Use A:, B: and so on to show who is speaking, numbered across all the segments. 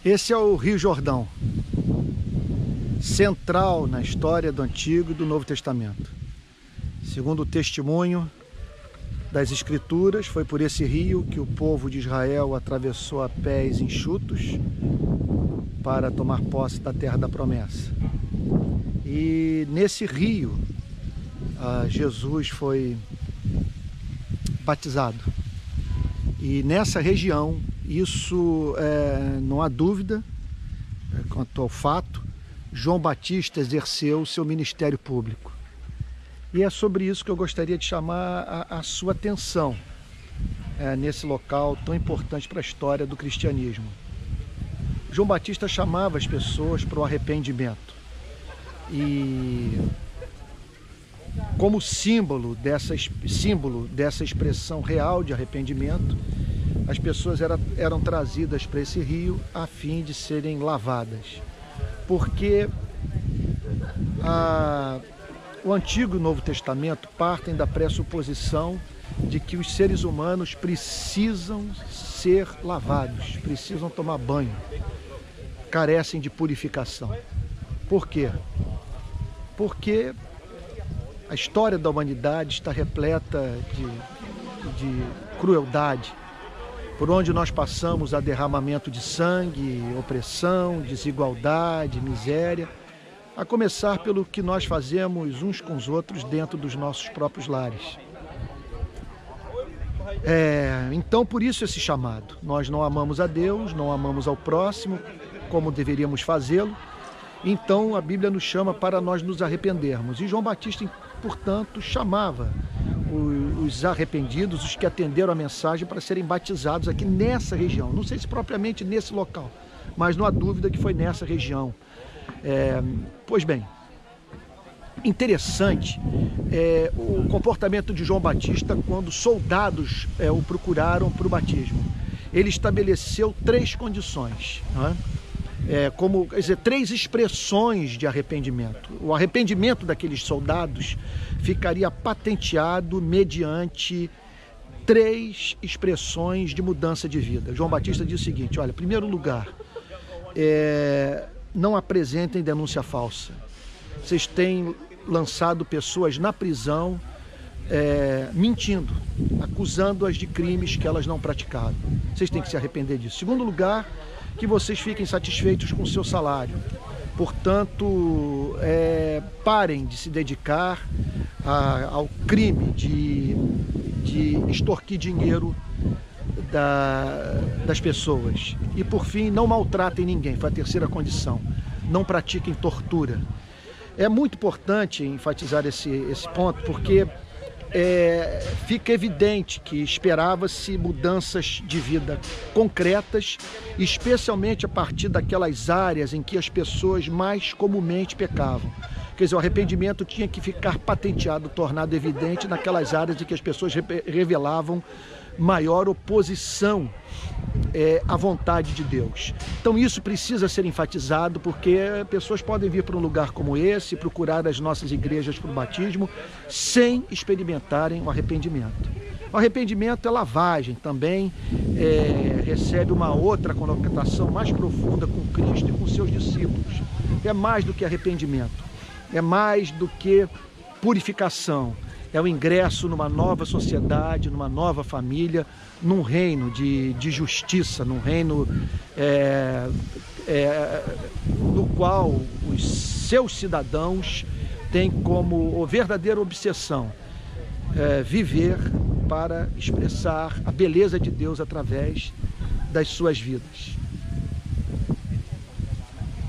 A: Esse é o Rio Jordão, central na história do Antigo e do Novo Testamento. Segundo o testemunho das Escrituras, foi por esse rio que o povo de Israel atravessou a pés enxutos para tomar posse da terra da promessa. E nesse rio, Jesus foi batizado. E nessa região, isso não há dúvida quanto ao fato, João Batista exerceu o seu ministério público. E é sobre isso que eu gostaria de chamar a sua atenção nesse local tão importante para a história do cristianismo. João Batista chamava as pessoas para o arrependimento. E como símbolo dessa expressão real de arrependimento, as pessoas eram trazidas para esse rio a fim de serem lavadas. Porque o Antigo e o Novo Testamento partem da pressuposição de que os seres humanos precisam ser lavados, precisam tomar banho, carecem de purificação. Por quê? Porque a história da humanidade está repleta de crueldade. Por onde nós passamos há derramamento de sangue, opressão, desigualdade, miséria, a começar pelo que nós fazemos uns com os outros dentro dos nossos próprios lares. Então, por isso esse chamado. Nós não amamos a Deus, não amamos ao próximo como deveríamos fazê-lo. Então, a Bíblia nos chama para nós nos arrependermos. E João Batista, portanto, chamava os arrependidos, os que atenderam a mensagem, para serem batizados aqui nessa região. Não sei se propriamente nesse local, mas não há dúvida que foi nessa região. Pois bem, interessante o comportamento de João Batista quando soldados o procuraram para o batismo. Ele estabeleceu três condições, não é? Quer dizer, três expressões de arrependimento. O arrependimento daqueles soldados ficaria patenteado mediante três expressões de mudança de vida. João Batista diz o seguinte: olha, em primeiro lugar, não apresentem denúncia falsa. Vocês têm lançado pessoas na prisão mentindo, acusando-as de crimes que elas não praticaram. Vocês têm que se arrepender disso. Em segundo lugar, que vocês fiquem satisfeitos com o seu salário. Portanto, parem de se dedicar ao crime de extorquir dinheiro das pessoas. E, por fim, não maltratem ninguém, foi a terceira condição. Não pratiquem tortura. É muito importante enfatizar esse ponto, porque fica evidente que esperava-se mudanças de vida concretas, especialmente a partir daquelas áreas em que as pessoas mais comumente pecavam. Quer dizer, o arrependimento tinha que ficar patenteado, tornado evidente naquelas áreas em que as pessoas revelavam maior oposição à vontade de Deus. Então isso precisa ser enfatizado, porque pessoas podem vir para um lugar como esse, procurar as nossas igrejas para o batismo, sem experimentarem o arrependimento. O arrependimento é lavagem, também recebe uma outra conotação mais profunda com Cristo e com seus discípulos. É mais do que arrependimento, é mais do que purificação. É o ingresso numa nova sociedade, numa nova família, num reino de justiça, num reino no qual os seus cidadãos têm como verdadeira obsessão viver para expressar a beleza de Deus através das suas vidas.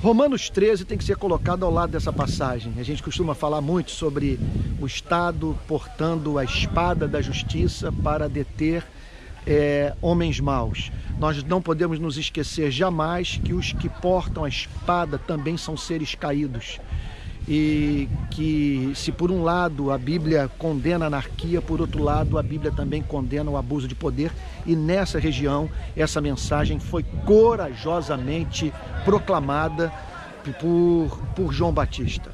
A: Romanos 13 tem que ser colocado ao lado dessa passagem. A gente costuma falar muito sobre o Estado portando a espada da justiça para deter homens maus. Nós não podemos nos esquecer jamais que os que portam a espada também são seres caídos. E que, se por um lado a Bíblia condena a anarquia, por outro lado a Bíblia também condena o abuso de poder. E nessa região, essa mensagem foi corajosamente proclamada por João Batista.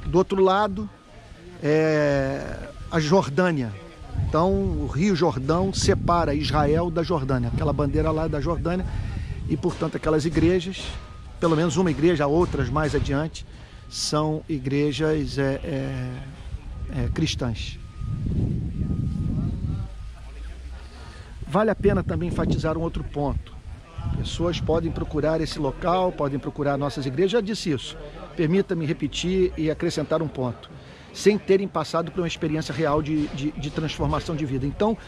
A: Do outro lado, a Jordânia, Então o Rio Jordão separa Israel da Jordânia, aquela bandeira lá da Jordânia, e portanto aquelas igrejas, pelo menos uma igreja, outras mais adiante, são igrejas cristãs. Vale a pena também enfatizar um outro ponto. Pessoas podem procurar esse local, podem procurar nossas igrejas, já disse isso. Permita-me repetir e acrescentar um ponto. Sem terem passado por uma experiência real de transformação de vida. Então,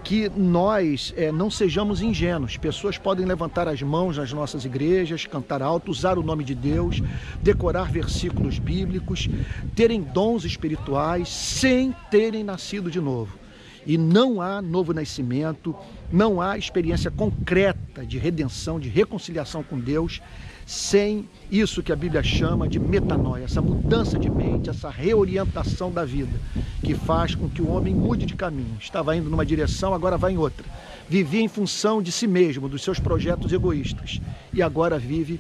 A: que nós não sejamos ingênuos. Pessoas podem levantar as mãos nas nossas igrejas, cantar alto, usar o nome de Deus, decorar versículos bíblicos, terem dons espirituais, sem terem nascido de novo. E não há novo nascimento, não há experiência concreta de redenção, de reconciliação com Deus, sem isso que a Bíblia chama de metanoia, essa mudança de mente, essa reorientação da vida, que faz com que o homem mude de caminho. Estava indo numa direção, agora vai em outra. Vivia em função de si mesmo, dos seus projetos egoístas, e agora vive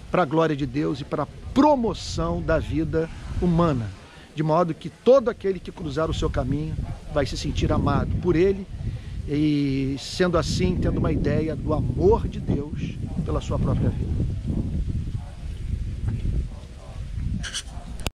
A: para a glória de Deus e para a promoção da vida humana. De modo que todo aquele que cruzar o seu caminho vai se sentir amado por Ele e, sendo assim, tendo uma ideia do amor de Deus pela sua própria vida.